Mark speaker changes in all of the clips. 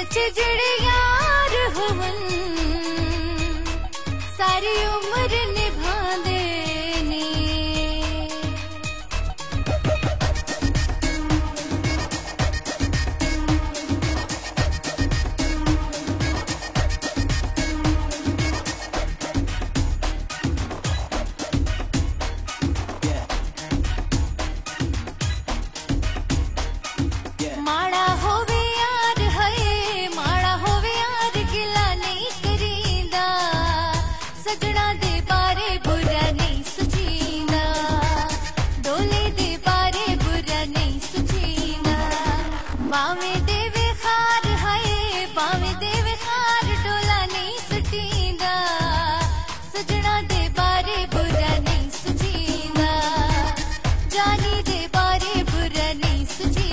Speaker 1: सच जड़े यार होवन सारी उम्र निभांदे ने। माड़ा होवे यार है, माड़ा होवे यार गिला नहीं करींदा, सजना दे बारे बुरा नहीं सोचींदा, डोले दे बारे बुरा नहीं सोचींदा। बावें देवे खार है, बावें देवे खार डोला नहीं सुटींदा, सजना दे बारे बुरा नहीं सोचींदा, जानी दे बारे बुरा नहीं सोचींदा।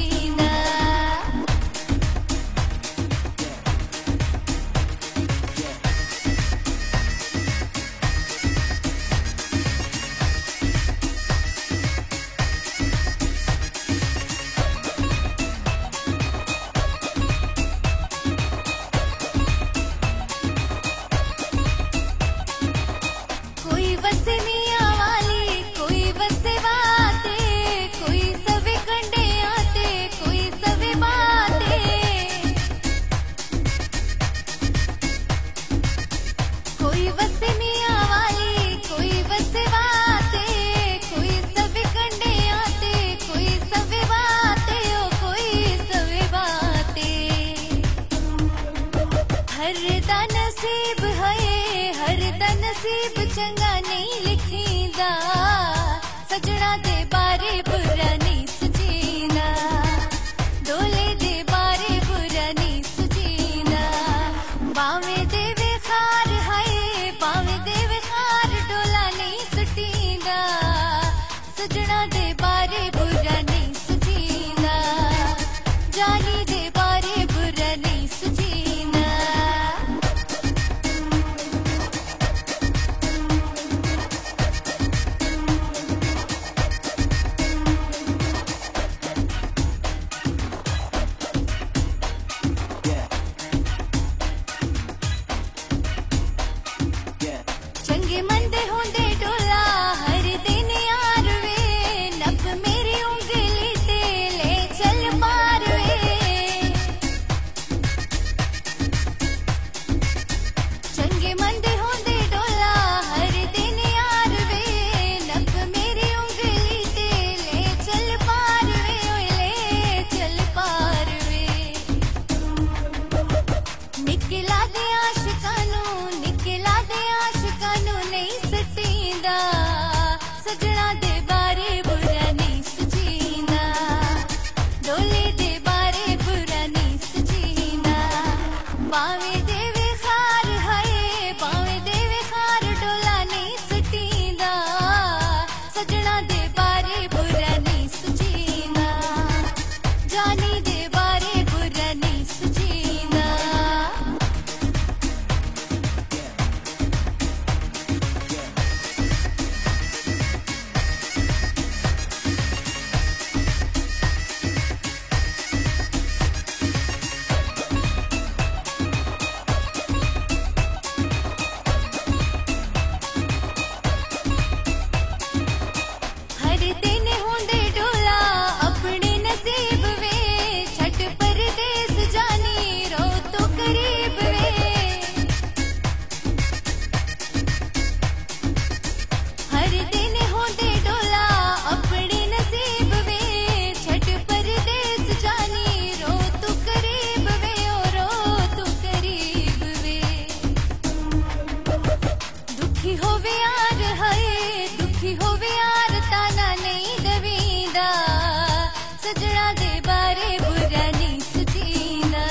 Speaker 1: कोई वसे मियां वाली, कोई वसे बाते, कोई सवे कंडे आते, कोई सवे बाते। कोई वसे मियां वाली, कोई वसे बाते, कोई सवे कंडे आते, कोई सवे बाते, ओ कोई सवे बाते। हर दा नसीब है, हर दा नसीब चंगा नहीं लिखींदा, सजना दे बारे बुरा नहीं सोचींदा, डोले दे बारे बुरा नहीं सोचींदा। बावें देवे खार है, बावें देवे खार डोला नहीं सुटींदा, सजना दे बारे बुरा नहीं सोचींदा, जानी दे बारे बुरा नहीं सोचींदा। चंगे मंदे होंदे डोला हर दिन यार वे, नप मेरी उंगली ते ले चल पार वे। चंगे मंदे होंदे डोला हर दिन यार वे, नप मेरी उंगली ते ले चल पार वे, ओए ले चल पार वे। निकला दे आशिकानू, निकला दे आशिकानू नहीं सटींदा, सजना दे बारे बुरा नहीं सोचींदा, डोले दे बारे बुरा नहीं सोचींदा। बावें देवे खार है, बावें देवे खार डोला नहीं सटींदा, सजना दे बारे बुरा नहीं सोचींदा, जानी दे बारे बुरा नहीं सोचींदा। हर दिन होंदे डोला अपने नसीब वे, छठ परदेस जानी रो तो करीब वे। हर दिन होंदे डोला अपने नसीब वे, छठ परदेस जानी रो तो करीब वे, ओ रो तो करीब वे। दुखी होवे यार है, दुखी होवे यार ताना नहीं दवींदा, सजना दे बारे बुरा नहीं सोचींदा,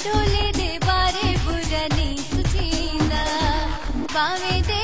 Speaker 1: डोले दे बारे बुरा नहीं सोचींदा। बावें दे